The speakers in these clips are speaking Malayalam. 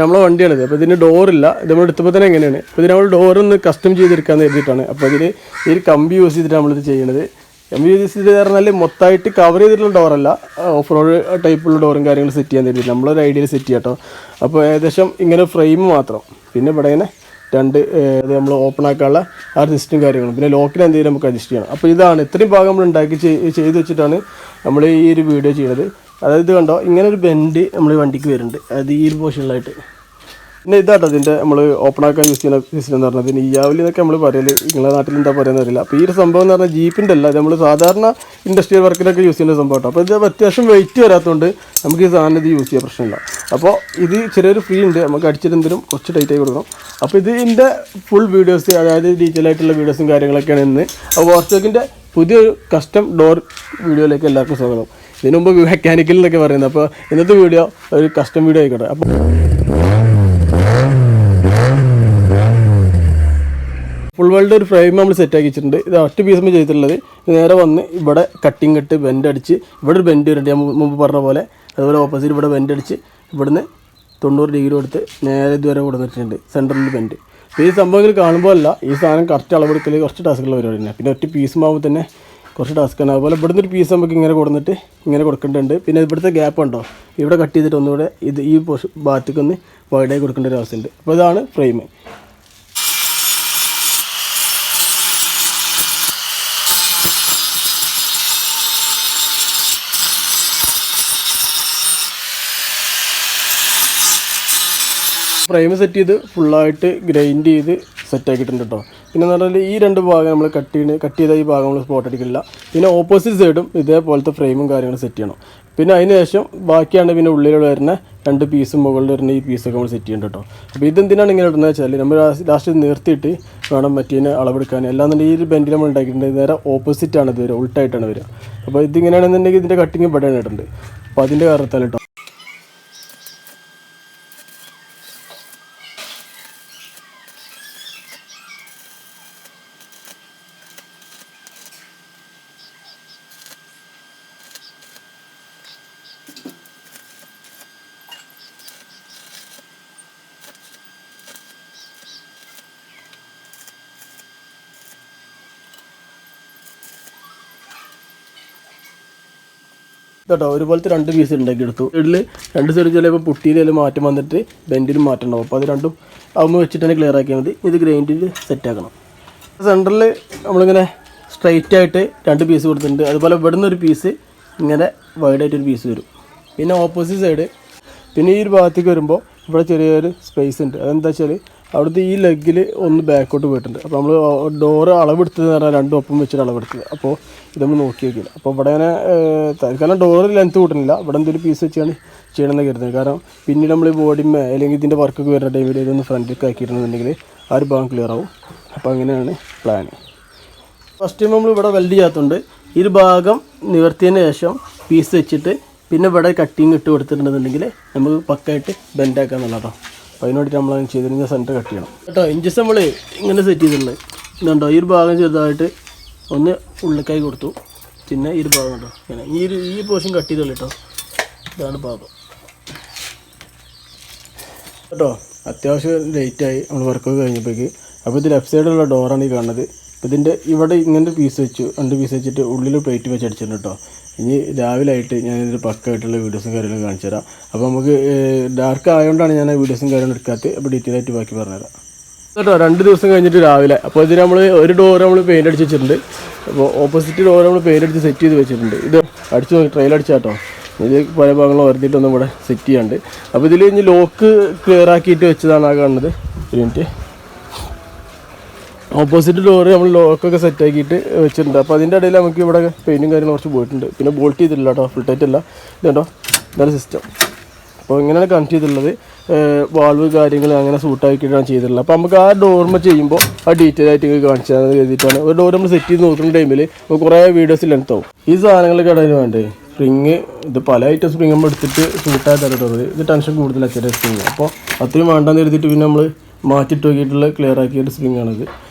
നമ്മളെ വണ്ടിയാണിത്. അപ്പോൾ ഇതിന് ഡോറില്ല. ഇത് നമ്മൾ എടുത്തപ്പോൾ തന്നെ എങ്ങനെയാണ്. അപ്പോൾ ഇതിന് നമ്മൾ ഡോറൊന്ന് കസ്റ്റം ചെയ്തെടുക്കാമെന്ന് എഴുതിയിട്ടാണ്. അപ്പോൾ ഇതിൽ ഈ ഒരു കമ്പി യൂസ് ചെയ്തിട്ട് നമ്മളിത് ചെയ്യണത്. കമ്പി യൂസ് ചെയ്ത് പറഞ്ഞാൽ മൊത്തമായിട്ട് കവർ ചെയ്തിട്ടുള്ള ഡോറല്ല, ഓഫ് റോഡ് ടൈപ്പുള്ള ഡോറും കാര്യങ്ങളും സെറ്റ് ചെയ്യാൻ തരും. നമ്മളൊരു ഐഡിയയിൽ സെറ്റ് ചെയ്യാം കേട്ടോ. അപ്പോൾ ഏകദേശം ഇങ്ങനെ ഫ്രെയിം മാത്രം, പിന്നെ ഇവിടെ ഇങ്ങനെ രണ്ട് അത് നമ്മൾ ഓപ്പൺ ആക്കാനുള്ള ആ സിസ്റ്റം കാര്യങ്ങളും, പിന്നെ ലോക്കിൽ എന്തെങ്കിലും നമുക്ക് അഡ്ജസ്റ്റ് ചെയ്യണം. അപ്പോൾ ഇതാണ് ഇത്രയും ഭാഗം നമ്മൾ ഉണ്ടാക്കി ചെയ്ത് വെച്ചിട്ടാണ് നമ്മൾ ഈ ഒരു വീഡിയോ ചെയ്യുന്നത്. അതായത് കണ്ടോ, ഇങ്ങനെ ഒരു ബെൻഡ് നമ്മൾ വണ്ടിക്ക് വരുന്നുണ്ട്, അത് ഈ ഒരു പോർഷനിലായിട്ട്. പിന്നെ ഇതാട്ടോ ഇതിൻ്റെ നമ്മൾ ഓപ്പൺ ആക്കാൻ യൂസ് ചെയ്യുന്ന സിസ്റ്റം എന്ന് പറഞ്ഞത്. ഇയാവലി എന്നൊക്കെ നമ്മൾ പറയല്, നിങ്ങളുടെ നാട്ടിൽ എന്താ പറയുന്നത് അറിയില്ല. അപ്പോൾ ഈ ഒരു സംഭവം എന്ന് പറഞ്ഞാൽ ജീപ്പിൻ്റെ അല്ല, നമ്മൾ സാധാരണ ഇൻഡസ്ട്രിയൽ വർക്കിലൊക്കെ യൂസ് ചെയ്യുന്ന സംഭവം കേട്ടോ. അപ്പോൾ ഇത് അത്യാവശ്യം വെയിറ്റ് വരാത്തതുകൊണ്ട് നമുക്ക് ഈ സാധനം ഇത് യൂസ് ചെയ്യാൻ പ്രശ്നമില്ല. അപ്പോൾ ഇത് ചെറിയൊരു ഫ്രീ ഉണ്ട്, നമുക്ക് അടിച്ചിട്ടെന്തെങ്കിലും കുറച്ച് ടൈറ്റായി കൊടുക്കണം. അപ്പോൾ ഇതിൻ്റെ ഫുൾ വീഡിയോസ്, അതായത് ഡീറ്റെയിൽ ആയിട്ടുള്ള വീഡിയോസും കാര്യങ്ങളൊക്കെയാണ് ഇന്ന്. അപ്പോൾ വാർത്തോക്കിൻ്റെ പുതിയൊരു കസ്റ്റം ഡോർ വീഡിയോയിലേക്ക് എല്ലാവർക്കും സ്വാഗതം. ഇതിനു മുമ്പ് മെക്കാനിക്കൽ എന്നൊക്കെ പറയുന്നത്. അപ്പോൾ ഇന്നത്തെ വീഡിയോ ഒരു കസ്റ്റം വീഡിയോ ആയിക്കോട്ടെ. അപ്പോൾ ഫുൾ വേൾഡ് ഒരു ഫ്രെയിം നമ്മൾ സെറ്റാക്കി വെച്ചിട്ടുണ്ട്. ഇത് ഒറ്റ പീസ് ചെയ്തിട്ടുള്ളത്. നേരെ വന്ന് ഇവിടെ കട്ടിങ് ഇട്ട് ബെൻഡ് അടിച്ച്, ഇവിടെ ഒരു ബെൻഡ് വരുന്നുണ്ട് ഞാൻ മുമ്പ് പറഞ്ഞ പോലെ. അതുപോലെ ഓപ്പോസിറ്റ് ഇവിടെ ബെൻഡ് അടിച്ച് ഇവിടുന്ന് 90 ഡിഗ്രി കൊടുത്ത് നേരെ ഇതുവരെ കൊടുത്തിട്ടുണ്ട് സെൻറ്ററിൽ ബെൻഡ്. അപ്പോൾ ഈ സംഭവങ്ങൾ കാണുമ്പോൾ അല്ല, ഈ സാധനം കറക്റ്റ് അളവെടുക്കൽ കുറച്ച് ടാസ്ക്കുള്ള പരിപാടി തന്നെ. പിന്നെ ഒറ്റ പീസ് ആകുമ്പോൾ തന്നെ കുറച്ച് ടാസ്ക്കാണ്. അതുപോലെ ഇവിടുന്ന് ഒരു പീസ് നമുക്ക് ഇങ്ങനെ കൊടുത്തിട്ട് ഇങ്ങനെ കൊടുക്കേണ്ടതുണ്ട്. പിന്നെ ഇവിടുത്തെ ഗ്യാപ്പ് ഉണ്ടോ, ഇവിടെ കട്ട് ചെയ്തിട്ട് ഒന്നുകൂടെ ഇത് ഈ ഭാഗത്തേക്ക് ഒന്ന് വൈഡായി കൊടുക്കേണ്ട ഒരു അവസ്ഥയുണ്ട്. അപ്പോൾ ഇതാണ് ഫ്രെയിം. ഫ്രെയിം സെറ്റ് ചെയ്ത് ഫുള്ളായിട്ട് ഗ്രൈൻഡ് ചെയ്ത് സെറ്റാക്കിയിട്ടുണ്ട് കേട്ടോ. പിന്നെ എന്ന് പറഞ്ഞാൽ ഈ രണ്ട് ഭാഗം നമ്മൾ കട്ട് ചെയ്ത ഈ ഭാഗം നമ്മൾ സ്പോട്ട് അടിക്കില്ല. പിന്നെ ഓപ്പോസിറ്റ് സൈഡും ഇതേപോലത്തെ ഫ്രെയിമും കാര്യങ്ങളും സെറ്റ് ചെയ്യണം. പിന്നെ അതിന് ശേഷം ബാക്കിയാണ് പിന്നെ ഉള്ളിൽ വരുന്ന രണ്ട് പീസും മുകളിൽ വരുന്ന ഈ പീസൊക്കെ നമ്മൾ സെറ്റ് ചെയ്യേണ്ടത് കേട്ടോ. അപ്പോൾ ഇതെന്തിനാണ് ഇങ്ങനെ ഇടുന്നത് വെച്ചാൽ നമ്മൾ ലാസ്റ്റ് നിർത്തിയിട്ട് വേണം മറ്റേതിനെ അളവെടുക്കാൻ. അല്ലാന്നുണ്ടെങ്കിൽ ഈ ഒരു ബെൻഡിൽ നമ്മൾ ഉണ്ടാക്കിയിട്ടുണ്ട്, നേരെ ഓപ്പോസിറ്റാണ് ഇത് വരിക, ഉൾട്ടായിട്ടാണ് വരിക. അപ്പോൾ ഇതിങ്ങനെയാണെന്നുണ്ടെങ്കിൽ ഇതിൻ്റെ കട്ടിങ് ഇവിടെയാണ് ഇടുന്നത്. അപ്പോൾ അതിൻ്റെ കാരണത്താൽ കേട്ടോ. കേട്ടോ ഒരുപോലത്തെ രണ്ട് പീസ് ഉണ്ടാക്കിയെടുത്തു. ഇതിൽ രണ്ട് സൈഡ് ചിലപ്പോൾ പുട്ടിയിലും മാറ്റം വന്നിട്ട് ബെൻഡിലും മാറ്റം ഉണ്ടാവും. അപ്പോൾ അത് രണ്ടും അമ്മ വെച്ചിട്ട് തന്നെ ക്ലിയർ ആക്കിയാൽ മതി. ഇത് ഗ്രൈൻഡിൽ സെറ്റാക്കണം. സെൻറ്ററിൽ നമ്മളിങ്ങനെ സ്ട്രൈറ്റ് ആയിട്ട് രണ്ട് പീസ് കൊടുത്തിട്ടുണ്ട്. അതുപോലെ ഇവിടുന്ന് ഒരു പീസ് ഇങ്ങനെ വൈഡായിട്ടൊരു പീസ് വരും. പിന്നെ ഓപ്പോസിറ്റ് സൈഡ്, പിന്നെ ഈ ഒരു ഭാഗത്തേക്ക് വരുമ്പോൾ ഇവിടെ ചെറിയൊരു സ്പേസ് ഉണ്ട്. അതെന്താ വെച്ചാൽ അവിടുത്തെ ഈ ലെഗിൽ ഒന്ന് ബാക്കോട്ട് പോയിട്ടുണ്ട്. അപ്പോൾ നമ്മൾ ഡോറ് അളവെടുത്തത് എന്ന് പറഞ്ഞാൽ രണ്ടും ഒപ്പം വെച്ചിട്ട് അളവെടുത്തത്. അപ്പോൾ ഇത് നമ്മൾ നോക്കി വയ്ക്കില്ല. അപ്പോൾ ഇവിടെ അങ്ങനെ തൽക്കാലം ഡോറ് ലെങ്ത്ത് കൂട്ടുന്നില്ല, ഇവിടെ എന്തെങ്കിലും പീസ് വെച്ചാണ് ചെയ്യണമെന്ന് കരുതുന്നത്. കാരണം പിന്നീട് നമ്മൾ ഈ ബോഡിമേ അല്ലെങ്കിൽ ഇതിൻ്റെ വർക്കൊക്കെ വരുന്ന ടൈമിൽ ഇതൊന്ന് ഫ്രണ്ടിലേക്ക് ആക്കിയിട്ടുണ്ടെന്നുണ്ടെങ്കിൽ ആ ഒരു ഭാഗം ക്ലിയർ ആവും. അപ്പോൾ അങ്ങനെയാണ് പ്ലാൻ. ഫസ്റ്റ് ടൈം നമ്മൾ ഇവിടെ വെൽഡ് ചെയ്യാത്തതുകൊണ്ട് ഈ ഒരു ഭാഗം നിവർത്തിയതിന് ശേഷം പീസ് വെച്ചിട്ട് പിന്നെ ഇവിടെ കട്ടിങ് ഇട്ട് കൊടുത്തിട്ടുണ്ടെന്നുണ്ടെങ്കിൽ നമുക്ക് പക്കായിട്ട് ബെൻഡാക്കാന്നുള്ളതാട്ടോ. അപ്പോൾ അതിന് വേണ്ടിയിട്ട് നമ്മൾ ചെയ്തിരുന്ന സെൻറ്റർ കട്ട് ചെയ്യണം കേട്ടോ. ഇഞ്ചസ് നമ്മൾ ഇങ്ങനെ സെറ്റ് ചെയ്തിട്ടുണ്ട്. ഇതുണ്ടോ, ഈ ഒരു ഭാഗം ചെറുതായിട്ട് ഒന്ന് ഉള്ളിക്കായി കൊടുത്തു. പിന്നെ ഈ ഒരു ഭാഗം കേട്ടോ ഇങ്ങനെ ഈ പോർഷൻ കട്ട് ചെയ്തുള്ളൂ കേട്ടോ. ഇതാണ് ഭാഗം കേട്ടോ. അത്യാവശ്യം ലേറ്റായി നമ്മൾ വർക്കൊക്കെ കഴിഞ്ഞപ്പോഴേക്ക്. അപ്പോൾ ഇത് ലെഫ്റ്റ് സൈഡിലുള്ള ഡോറാണ് ഈ കാണുന്നത്. ഇതിൻ്റെ ഇവിടെ ഇങ്ങനെ പീസ് വെച്ചു, രണ്ട് പീസ് വെച്ചിട്ട് ഉള്ളിൽ പ്ലേറ്റ് വെച്ച് അടിച്ചിട്ടുണ്ട് കേട്ടോ. ഇനി രാവിലെ ആയിട്ട് ഞാനിതിൽ പക്കായിട്ടുള്ള വീഡിയോസും കാര്യങ്ങളും കാണിച്ചു തരാം. അപ്പോൾ നമുക്ക് ഡാർക്ക് ആയതുകൊണ്ടാണ് ഞാൻ വീഡിയോസും കാര്യങ്ങളും എടുക്കാത്തത്. അപ്പോൾ ഡീറ്റെയിൽ ആയിട്ട് ബാക്കി പറഞ്ഞുതരാം കേട്ടോ. 2 ദിവസം കഴിഞ്ഞിട്ട് രാവിലെ. അപ്പോൾ ഇതിൽ നമ്മൾ ഒരു ഡോർ നമ്മൾ പെയിൻ്റ് അടിച്ച് വെച്ചിട്ടുണ്ട്. അപ്പോൾ ഓപ്പോസിറ്റ് ഡോർ നമ്മൾ പെയിൻ്റ് അടിച്ച് സെറ്റ് ചെയ്ത് വെച്ചിട്ടുണ്ട്. ഇത് അടിച്ച് നോക്കി ട്രയൽ അടിച്ചാട്ടോ. ഇത് പല ഭാഗങ്ങളും വരുത്തിയിട്ടൊന്നും ഇവിടെ സെറ്റ് ചെയ്യാണ്ട്. അപ്പോൾ ഇതിൽ ഇനി ലോക്ക് ക്ലിയർ ആക്കിയിട്ട് വെച്ചതാണ് ആ കാണുന്നത്. ഒരു മിനിറ്റ്. ഓപ്പോസിറ്റ് ഡോറ് നമ്മൾ ലോക്കൊക്കെ സെറ്റ് ആക്കിയിട്ട് വെച്ചിട്ടുണ്ട്. അപ്പോൾ അതിൻ്റെ ഇടയിൽ നമുക്ക് ഇവിടെ പെയിൻറ്റും കാര്യങ്ങളും കുറച്ച് പോയിട്ടുണ്ട്. പിന്നെ ബോൾട്ട് ചെയ്തിട്ടില്ല കേട്ടോ, ഫുൾ ടൈറ്റ് അല്ല. ഇതുണ്ടോ, ഇതാണ് സിസ്റ്റം. അപ്പോൾ ഇങ്ങനെയാണ് കണക്ട് ചെയ്തിട്ടുള്ളത്. വാൾവ് കാര്യങ്ങൾ അങ്ങനെ സൂട്ടാക്കിയിട്ടാണ് ചെയ്തിട്ടുള്ളത്. അപ്പോൾ നമുക്ക് ആ ഡോർമ ചെയ്യുമ്പോൾ ആ ഡീറ്റെയിൽ ആയിട്ട് കാണിച്ചാൽ എഴുതിയിട്ടാണ്. ഒരു ഡോർ നമ്മൾ സെറ്റ് ചെയ്ത് നോക്കുന്ന ടൈമിൽ നമുക്ക് കുറേ വീഡിയോസ് ലെങ്ത് ആവും. ഈ സാധനങ്ങളൊക്കെ ഇടയിൽ വേണ്ടേ സ്പ്രിങ്. ഇത് പല ഐറ്റം സ്പ്രിങ് നമ്മൾ എടുത്തിട്ട് സൂട്ടായി തരട്ടുള്ളത്. ഇത് ടെൻഷൻ കൂടുതലാണ് ചെറിയ സ്പ്രിങ്. അപ്പോൾ അത്രയും വേണ്ടെന്ന് എഴുതിയിട്ട് പിന്നെ നമ്മൾ മാറ്റിയിട്ട് നോക്കിയിട്ടുള്ള ക്ലിയർ ആക്കിയിട്ട് സ്പ്രിങ് ആണിത്.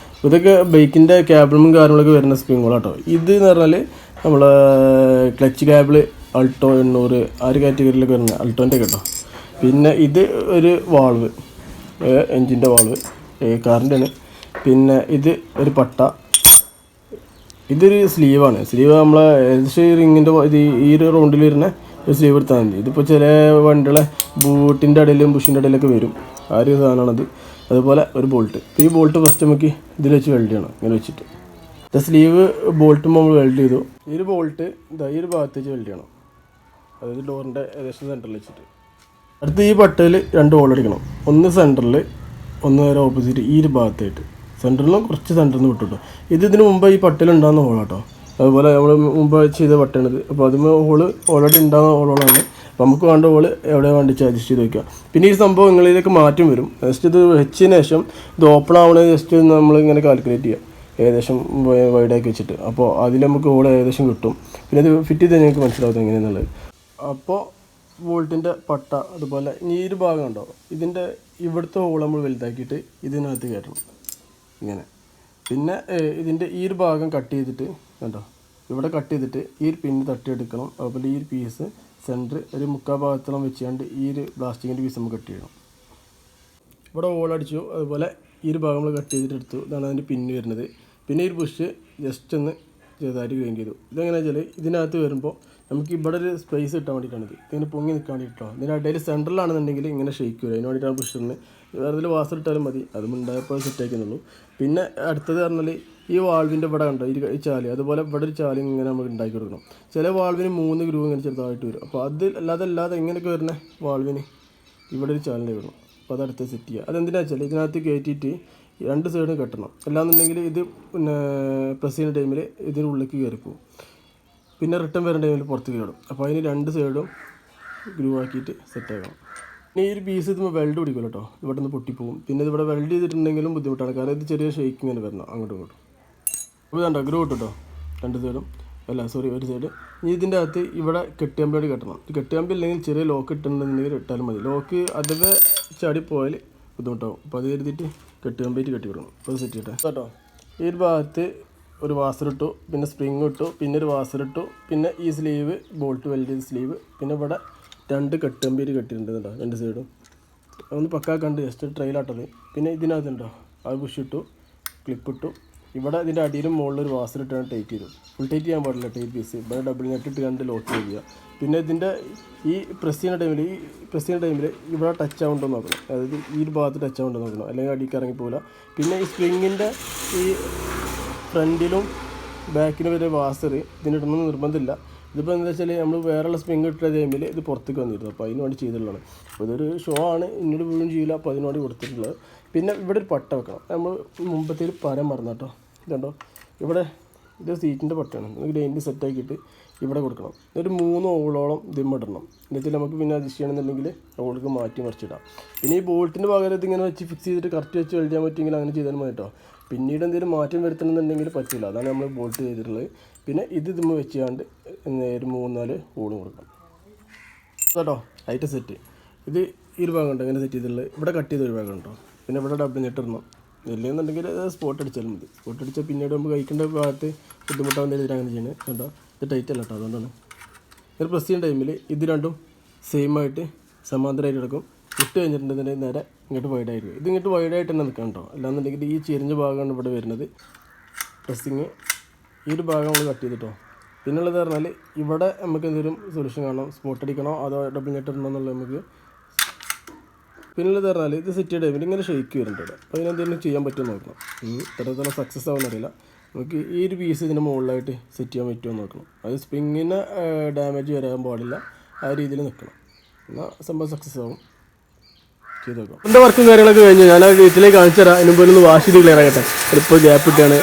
ഇതൊക്കെ ബൈക്കിൻ്റെ ക്യാബിളും കാര്യങ്ങളൊക്കെ വരുന്ന സ്പ്രിങ്ങുകളാട്ടോ. ഇത് എന്ന് പറഞ്ഞാൽ നമ്മൾ ക്ലച്ച് ക്യാബിൾ അൾട്ടോ 800 ആ ഒരു കാറ്റഗറിയിലൊക്കെ വരുന്നത് അൾട്ടോൻ്റെ കേട്ടോ. പിന്നെ ഇത് ഒരു വാൾവ്, എൻജിൻ്റെ വാൾവ്, കാറിൻ്റെയാണ്. പിന്നെ ഇത് ഒരു പട്ട, ഇതൊരു സ്ലീവാണ്. സ്ലീവ് നമ്മളെ ഏകദേശം റിങ്ങിൻ്റെ ഇത് ഈ ഒരു റൗണ്ടിൽ വരുന്ന ഒരു സ്ലീവ് എടുത്താൽ മതി. ഇതിപ്പോൾ ചില വണ്ടികളെ ബൂട്ടിൻ്റെ ഇടയിലും ബുഷിൻ്റെ ഇടയിലൊക്കെ വരും, ആ ഒരു സാധനമാണത്. അതുപോലെ ഒരു ബോൾട്ട്, ഈ ബോൾട്ട് ഫസ്റ്റ് നമുക്ക് ഇതിൽ വെച്ച് വെൽഡ് ചെയ്യണം. ഇങ്ങനെ വെച്ചിട്ട് സ്ലീവ് ബോൾട്ടും നമ്മൾ വെൽഡ് ചെയ്തു. ഈ ഒരു ബോൾട്ട് ഇതാ ഈ ഒരു ഭാഗത്ത് വെച്ച് വെൽഡ് ചെയ്യണം, അതായത് ഡോറിൻ്റെ ഏകദേശം സെൻറ്ററിൽ വെച്ചിട്ട്. അടുത്ത് ഈ പട്ടയിൽ 2 ഹോൾ അടിക്കണം, ഒന്ന് സെൻറ്ററിൽ, ഒന്ന് നേരെ ഓപ്പോസിറ്റ് ഈ ഒരു ഭാഗത്തായിട്ട്. സെൻറ്ററിലും കുറച്ച് സെൻറ്ററിൽ നിന്ന് വിട്ടു. ഇതിന് മുമ്പ് ഈ പട്ടയിൽ ഉണ്ടാകുന്ന ഹോളാട്ടോ. അതുപോലെ നമ്മൾ മുമ്പ് ചെയ്ത പട്ടയാണിത്. അപ്പോൾ അതിന് ഹോള് ഓൾറെഡി ഉണ്ടാകുന്ന ഹോളുകളാണ്. അപ്പോൾ നമുക്ക് വേണ്ട ഹോള് എവിടെ വേണ്ടിച്ച് അഡ്ജസ്റ്റ് ചെയ്ത് വയ്ക്കുക. പിന്നെ ഈ സംഭവം നിങ്ങളിലേക്ക് മാറ്റം വരും. ജസ്റ്റ് ഇത് വെച്ചതിന് ശേഷം ഇത് ഓപ്പൺ ആവണത് ജസ്റ്റ് നമ്മളിങ്ങനെ കാൽക്കുലേറ്റ് ചെയ്യുക, ഏകദേശം വൈഡാക്കി വെച്ചിട്ട്. അപ്പോൾ അതിൽ നമുക്ക് ഹോൾ ഏകദേശം കിട്ടും. പിന്നെ ഇത് ഫിറ്റ് ചെയ്ത് നിങ്ങൾക്ക് മനസ്സിലാവും എങ്ങനെയാണെന്നുള്ളത്. അപ്പോൾ വോൾട്ടിൻ്റെ പട്ട, അതുപോലെ ഈ ഒരു ഭാഗം ഉണ്ടോ, ഇതിൻ്റെ ഇവിടുത്തെ ഹോൾ നമ്മൾ വലുതാക്കിയിട്ട് ഇതിനകത്ത് കയറ്റണം ഇങ്ങനെ. പിന്നെ ഇതിൻ്റെ ഈ ഒരു ഭാഗം കട്ട് ചെയ്തിട്ട് കണ്ടോ, ഇവിടെ കട്ട് ചെയ്തിട്ട് ഈ ഒരു പിന്ന് തട്ടിയെടുക്കണം. അതുപോലെ ഈ ഒരു പീസ് സെൻറ്റർ ഒരു 3/4 ഭാഗത്തോളം വെച്ചുകൊണ്ട് ഈ ഒരു പ്ലാസ്റ്റിക്കിൻ്റെ പീസ് നമുക്ക് കട്ട് ചെയ്യണം. ഇവിടെ ഹോൾ അടിച്ചു. അതുപോലെ ഈ ഒരു ഭാഗം നമ്മൾ കട്ട് ചെയ്തിട്ട് എടുത്തു. ഇതാണ് അതിൻ്റെ പിന്ന് വരുന്നത്. പിന്നെ ഈ ഒരു പുഷ് ജസ്റ്റ് ഒന്ന് ചെറുതായിട്ട് ഗ്രൈൻഡ് ചെയ്തു. ഇതെങ്ങനെയാണെന്ന് വെച്ചാൽ ഇതിനകത്ത് വരുമ്പോൾ നമുക്ക് ഇവിടെ ഒരു സ്പേസ് കിട്ടാൻ വേണ്ടിയിട്ടാണിത്. ഇതിങ്ങനെ പൊങ്ങി നിൽക്കാൻ വേണ്ടിയിട്ടോ. ഇതിൻ്റെ ഇടയിൽ സെൻറ്ററിലാണെന്നുണ്ടെങ്കിൽ ഇങ്ങനെ ഷെയ്ക്ക് വരും, അതിന് വേണ്ടിയിട്ടാണ് പുഷറിന്. വേറെ ഇതിൽ വാസർ ഇട്ടാലും മതി, അതും ഉണ്ടായപ്പോൾ സെറ്റാക്കുന്നുള്ളൂ. പിന്നെ അടുത്തത് പറഞ്ഞാൽ ഈ വാൾവിൻ്റെ ഇവിടെ കണ്ടോ ഈ ചാലി, അതുപോലെ ഇവിടെ ഒരു ചാലി ഇങ്ങനെ നമുക്ക് ഉണ്ടാക്കി കൊടുക്കണം. ചില വാൾവിന് 3 ഗ്രൂ ഇങ്ങനെ ചെറുതായിട്ട് വരും. അപ്പോൾ അത് അല്ലാതെ എങ്ങനെയൊക്കെ വരുന്ന വാൾവിന് ഇവിടെ ഒരു ചാലിൻ്റെ വരണം. അപ്പോൾ അതടുത്ത് സെറ്റ് ചെയ്യുക. അതെന്തിനാ വെച്ചാൽ ഇതിനകത്ത് കയറ്റിയിട്ട് 2 സൈഡും കെട്ടണം. അല്ലാന്നുണ്ടെങ്കിൽ ഇത് പിന്നെ പ്രസ് ചെയ്യുന്ന ടൈമിൽ ഇതിന് ഉള്ളിലേക്ക് കയറിപ്പോവും. പിന്നെ റിട്ടേൺ വരുന്ന ടൈമിൽ പുറത്ത് കയറും. അപ്പോൾ അതിന് 2 സൈഡും ഗ്രൂ ആക്കിയിട്ട് സെറ്റാക്കണം. ഇനി ഈ ഒരു പീസ് ഇത് വെൽഡ് പിടിക്കുമല്ലോ കേട്ടോ, ഇവിടെ നിന്ന് പൊട്ടിപ്പോവും. പിന്നെ ഇതിവിടെ വെൽഡ് ചെയ്തിട്ടുണ്ടെങ്കിലും ബുദ്ധിമുട്ടാണ്, കാരണം ഇത് ചെറിയ ഷേക്കിങ് തന്നെ വരണം അങ്ങോട്ടും ഇങ്ങോട്ടും. അപ്പോൾ ഇതാണ്ടോ ഗ്രൂ കിട്ടോ 2 സൈഡും, ഒരു സൈഡ്. ഇനി ഇതിൻ്റെ അകത്ത് ഇവിടെ കെട്ടിയമ്പടി കെട്ടണം. കെട്ടിയമ്പി ഇല്ലെങ്കിൽ ചെറിയ ലോക്ക് ഇട്ടുണ്ടെന്നുണ്ടെങ്കിൽ ഇട്ടാലും മതി. ലോക്ക് അതിൽ ചാടിപ്പോയാൽ ബുദ്ധിമുട്ടാവും. അപ്പോൾ അത് കരുതിയിട്ട് കെട്ടിയമ്പായിട്ട് കെട്ടി കൊടുക്കണം. അപ്പോൾ സെറ്റ് ചെയ്യട്ടെ കേട്ടോ. ഈ ഒരു ഭാഗത്ത് ഒരു വാസർ ഇട്ടു, പിന്നെ സ്പ്രിങ് ഇട്ടു, പിന്നെ ഒരു വാസർ ഇട്ടു, പിന്നെ ഈ സ്ലീവ് ബോൾട്ട് വെൽഡ് ചെയ്ത സ്ലീവ്, പിന്നെ ഇവിടെ 2 കെട്ടിയമ്പേര് കെട്ടിയിട്ടുണ്ട് കേട്ടോ 2 സൈഡും. ഒന്ന് പക്കാക്കണ്ട് ജസ്റ്റ് ട്രെയിലാട്ടത്. പിന്നെ ഇതിനകത്തുണ്ടോ അത് പുഷ് ഇട്ടു, ക്ലിപ്പ് ഇട്ടു. ഇവിടെ ഇതിൻ്റെ അടിയിലും മുകളിൽ ഒരു വാസർ ഇട്ടാണ് ടൈറ്റ് ചെയ്തു. ഫുൾ ടൈറ്റ് ചെയ്യാൻ പാടില്ല, ടൈറ്റ് പീസ്. ഇവിടെ ഡബിൾ നെറ്റ് ഇട്ട് 2 ലോക്ക് ചെയ്യുക. പിന്നെ ഇതിൻ്റെ ഈ പ്രസ് ചെയ്യുന്ന ടൈമിൽ ഇവിടെ ടച്ച് ആവുണ്ടോ നോക്കണം, അതായത് ഈ ഒരു ഭാഗത്ത് ടച്ച് ആവുണ്ടോ നോക്കണം, അല്ലെങ്കിൽ അടിക്ക് ഇറങ്ങിപ്പോകില്ല. പിന്നെ ഈ സ്പ്രിങ്ങിൻ്റെ ഈ ഫ്രണ്ടിലും ബാക്കിന് വരെ വാസർ ഇതിനിടണമെന്ന് നിർബന്ധമില്ല. ഇതിപ്പോൾ എന്താ വെച്ചാൽ നമ്മൾ വേറെയുള്ള സ്പ്രിങ് ഇട്ട ടൈമിൽ ഇത് പുറത്തേക്ക് വന്നിരുന്നു. അപ്പോൾ അതിന് വേണ്ടി ചെയ്തിട്ടുള്ളതാണ്. അപ്പോൾ ഇതൊരു ഷോ ആണ്, ഇന്നോട് വീഴും ചെയ്യില്ല, അപ്പോൾ അതിന് വേണ്ടി കൊടുത്തിട്ടുള്ളത്. പിന്നെ ഇവിടെ ഒരു പട്ട വെക്കണം. നമ്മൾ മുമ്പത്തെ ഒരു പരം മറന്നു കേട്ടോ. ഇതുണ്ടോ ഇവിടെ ഇത് സീറ്റിൻ്റെ പട്ടയാണ്. ഗ്രൈൻഡ് സെറ്റാക്കിയിട്ട് ഇവിടെ കൊടുക്കണം. ഒരു 3 ഹോളോളം ദിമ്മിടണം. എന്നിട്ട് നമുക്ക് പിന്നെ അഡ്ജസ്റ്റ് ചെയ്യണമെന്നുണ്ടെങ്കിൽ ഹോൾക്ക് മാറ്റി മറിച്ചിടാം. പിന്നെ ഈ ബോൾട്ടിൻ്റെ പകരം ഇതിങ്ങനെ വെച്ച് ഫിക്സ് ചെയ്തിട്ട് കറക്റ്റ് വെച്ച് വെൽഡ് ചെയ്യാൻ പറ്റുമെങ്കിൽ അങ്ങനെ ചെയ്താൽ മതി കേട്ടോ. പിന്നീട് എന്തെങ്കിലും മാറ്റം വരുത്തണമെന്നുണ്ടെങ്കിൽ പറ്റില്ല, അതാണ് നമ്മൾ ബോൾട്ട് ചെയ്തിട്ടുള്ളത്. പിന്നെ ഇത് ഇതുമ്പോൾ വെച്ചുകൊണ്ട് ഒരു 3-4 ഹോളും കൊടുക്കണം കേട്ടോ. ആയിട്ട് സെറ്റ് ഇത് ഈ ഒരു ഭാഗം ഉണ്ടോ ഇങ്ങനെ സെറ്റ് ചെയ്തിട്ടുള്ളത്. ഇവിടെ കട്ട് ചെയ്തൊരു ഭാഗം ഉണ്ടോ. പിന്നെ ഇവിടെ ഡബിൾ നെറ്റ് ഇടണം. ഇല്ലെന്നുണ്ടെങ്കിൽ സ്പോട്ട് അടിച്ചാലും മതി. സ്പോട്ട് അടിച്ചാൽ പിന്നീട് നമുക്ക് കഴിക്കേണ്ട ഭാഗത്ത് ബുദ്ധിമുട്ടാവുന്ന രീതിയിൽ അങ്ങനെ ചെയ്യണേ കേട്ടോ. ഇത് ടൈറ്റ് അല്ല കേട്ടോ, അതുകൊണ്ടാണ്. ഇത് പ്രസ് ചെയ്യുന്ന ടൈമിൽ ഇത് രണ്ടും സെയിം ആയിട്ട് സമാന്തരമായിട്ട് കിടക്കും. ഇട്ട് കഴിഞ്ഞിട്ടുണ്ടെങ്കിൽ നേരെ ഇങ്ങോട്ട് വൈഡായിരിക്കും. ഇത് ഇങ്ങോട്ട് വൈഡായിട്ട് തന്നെ നിൽക്കണം കേട്ടോ. അല്ലാന്നുണ്ടെങ്കിൽ ഈ ചെരിഞ്ഞ ഭാഗമാണ് ഇവിടെ വരുന്നത്. പ്രസ്സിങ് ഈ ഒരു ഭാഗം നമ്മൾ കട്ട് ചെയ്തിട്ടോ. പിന്നുള്ളത് പറഞ്ഞാൽ ഇവിടെ നമുക്ക് എന്തെങ്കിലും സൊല്യൂഷൻ കാണണം, സ്പോട്ട് അടിക്കണോ അതോ ഡബിൾ നെറ്റ് ഇടണോ എന്നുള്ളത് നമുക്ക്. പിന്നുള്ളത് പറഞ്ഞാൽ ഇത് സെറ്റ് ചെയ്ത ടൈമിൽ ഇങ്ങനെ ഷെയ്ക്ക് വരുന്നുണ്ട്. അപ്പോൾ അതിനെന്തെങ്കിലും ചെയ്യാൻ പറ്റുമോ നോക്കണം. ഇത്രത്തോളം സക്സസ് ആവുമെന്നറിയില്ല. നമുക്ക് ഈ ഒരു പീസ് ഇതിൻ്റെ മുകളിലായിട്ട് സെറ്റ് ചെയ്യാൻ പറ്റുമോ നോക്കണം. അത് സ്പ്രിങ്ങിന് ഡാമേജ് വരാൻ പാടില്ല, ആ രീതിയിൽ നിൽക്കണം. എന്നാൽ സംഭവം സക്സസ് ആവും. ചെയ്ത് നോക്കാം. എൻ്റെ വർക്കും കാര്യങ്ങളൊക്കെ കഴിഞ്ഞു. ഞാൻ ആ വീട്ടിലേക്ക് കാണിച്ചു തരാം. അതിന് മുമ്പിൽ ഒന്ന് വാഷ് ചെയ്ത് ക്ലിയർ ആകട്ടെ. ഇപ്പോൾ ഗ്യാപ്പ് ഇട്ടാണ്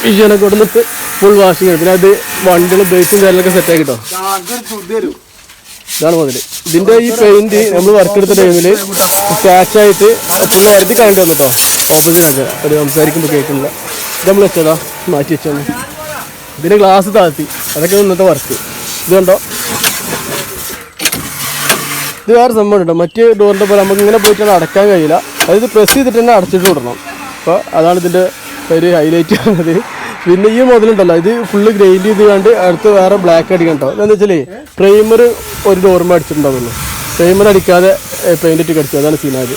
വിഷയമൊക്കെ കൊടുത്തിട്ട് ഫുൾ വാഷിങ്. പിന്നെ അത് വണ്ടികൾ ബ്രേക്കും കാര്യങ്ങളൊക്കെ സെറ്റ് ആക്കിട്ടോ. ഇതാണ് മുതൽ. ഇതിൻ്റെ ഈ പെയിൻറ്റ് നമ്മൾ വർക്ക് എടുത്ത ടൈമിൽ സ്ക്രാച്ചായിട്ട് ഫുൾ വരുത്തി കളയേണ്ടി വന്നു കേട്ടോ. ഓപ്പോസിറ്റ് ഒരു സംസാരിക്കുമ്പോൾ കേൾക്കുന്നില്ല. ഇത് നമ്മൾ വെച്ചതാ മാറ്റി വെച്ചാണ്. ഇതിൻ്റെ ഗ്ലാസ് താഴ്ത്തി, അതൊക്കെ ഇന്നത്തെ വർക്ക്. ഇത് കണ്ടോ, ഇത് വേറെ സംഭവം കേട്ടോ. മറ്റ് ഡോറിൻ്റെ പോലെ നമുക്ക് ഇങ്ങനെ പോയിട്ടാണ് അടക്കാൻ കഴിയില്ല. അതായത് പ്രസ് ചെയ്തിട്ട് തന്നെ അടച്ചിട്ട് വിടണം. അപ്പോൾ അതാണ് ഇതിൻ്റെ ഒരു ഹൈലൈറ്റ് ആണത്. പിന്നെ ഈ മുതലുണ്ടല്ലോ, ഇത് ഫുള്ള് ഗ്രൈൻഡ് ചെയ്ത് കണ്ട് അടുത്ത് വേറെ ബ്ലാക്ക് അടിക്കണം കേട്ടോ. എന്താണെന്ന് വെച്ചാൽ പ്രൈമർ ഒരു ഡോർമ അടിച്ചിട്ടുണ്ടാവുള്ളൂ. പ്രൈമർ അടിക്കാതെ പെയിൻ്റ് ഇട്ട് കടിച്ചു. അതാണ് സീനായത്.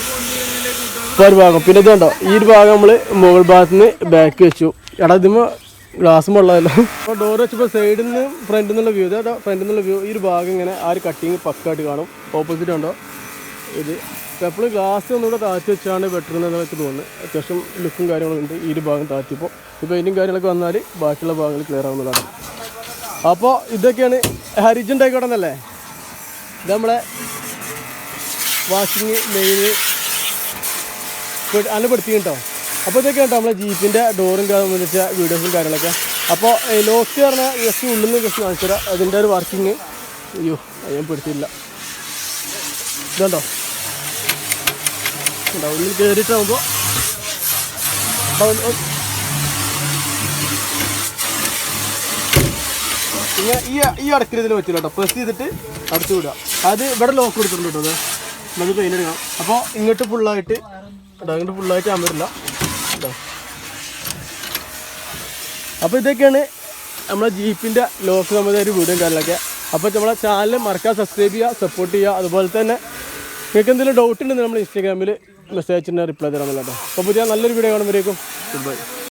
ഇപ്പോൾ ഒരു ഭാഗം പിന്നെ ഇത് കണ്ടോ, ഈ ഒരു ഭാഗം നമ്മൾ മുകൾ ഭാഗത്ത് നിന്ന് ബാക്ക് വെച്ചു. എടാ ഇതിമ്പോൾ ഗ്ലാസ് ഉള്ളതല്ലോ. അപ്പോൾ ഡോർ വെച്ചപ്പോൾ സൈഡിൽ നിന്ന് ഫ്രണ്ടിൽ നിന്നുള്ള വ്യൂ, ഇതാ ഫ്രണ്ടിൽ നിന്നുള്ള വ്യൂ. ഈ ഒരു ഭാഗം ഇങ്ങനെ ആ ഒരു കട്ടിങ് പക്കായിട്ട് കാണും. ഓപ്പോസിറ്റ് ഉണ്ടോ ഇത്. എപ്പോഴും ഗ്ലാസ് ഒന്നുകൂടെ താഴ്ത്തി വെച്ചാണ് ബെറ്റർ എന്നൊക്കെ തോന്നുന്നത്. അത്യാവശ്യം ലുക്കും കാര്യങ്ങളുണ്ട്. ഈ ഒരു ഭാഗം താഴ്ത്തിയപ്പോൾ ഈ പെയിൻറ്റും കാര്യങ്ങളൊക്കെ വന്നാൽ ബാക്കിയുള്ള ഭാഗങ്ങൾ ക്ലിയർ ആവുന്നതാണ്. അപ്പോൾ ഇതൊക്കെയാണ് ഹരിജൻ ആയിക്കോട്ടെ എന്നല്ലേ. ഇത് നമ്മളെ വാഷിങ് മെയിൻ അലപ്പെടുത്തി കേട്ടോ. അപ്പോൾ ഇതൊക്കെ കേട്ടോ നമ്മളെ ജീപ്പിൻ്റെ ഡോറും സംബന്ധിച്ച വീഡിയോസും കാര്യങ്ങളൊക്കെ. അപ്പോൾ ലോക്ക് പറഞ്ഞാൽ ജസ്റ്റ് ഉള്ളിൽ നിന്ന് ജസ്റ്റ് കാണിച്ചു തരാം. അതിൻ്റെ ഒരു വർക്കിങ് അയ്യോ ഞാൻ പെടുത്തിയില്ല. ഇതുണ്ടോ ഉള്ളിൽ കയറിയിട്ടാകുമ്പോൾ ഇങ്ങനെ ഈ അടക്കിൽ ഇതിൽ വെച്ചില്ല കേട്ടോ. പ്രസ് ചെയ്തിട്ട് അടച്ചു വിടുക. അത് ഇവിടെ ലോക്ക് കൊടുത്തിട്ടുണ്ട് കേട്ടോ. അത് നമുക്ക് പെയിൻ്റ് എടുക്കാം. അപ്പോൾ ഇങ്ങോട്ട് ഫുള്ളായിട്ട് കേട്ടോ, ഇങ്ങോട്ട് ഫുള്ളായിട്ട് അമരില്ല കേട്ടോ. അപ്പോൾ ഇതൊക്കെയാണ് നമ്മളെ ജീപ്പിൻ്റെ ലോക്ക് സംബന്ധിച്ച ഒരു വീഡിയോ കാര്യങ്ങളൊക്കെ. അപ്പോൾ നമ്മളെ ചാനൽ മറക്കാതെ സബ്സ്ക്രൈബ് ചെയ്യുക, സപ്പോർട്ട് ചെയ്യുക. അതുപോലെ തന്നെ നിങ്ങൾക്ക് എന്തെങ്കിലും ഡൗട്ട് ഉണ്ടെങ്കിൽ നമ്മൾ ഇൻസ്റ്റാഗ്രാമിൽ മെസ്സേജ് അയച്ചിട്ട് റിപ്ലൈ തരാൻ കേട്ടോ. അപ്പോൾ പുതിയ നല്ലൊരു വീഡിയോ കാണുമ്പോഴേക്കും ഗുഡ് ബൈ.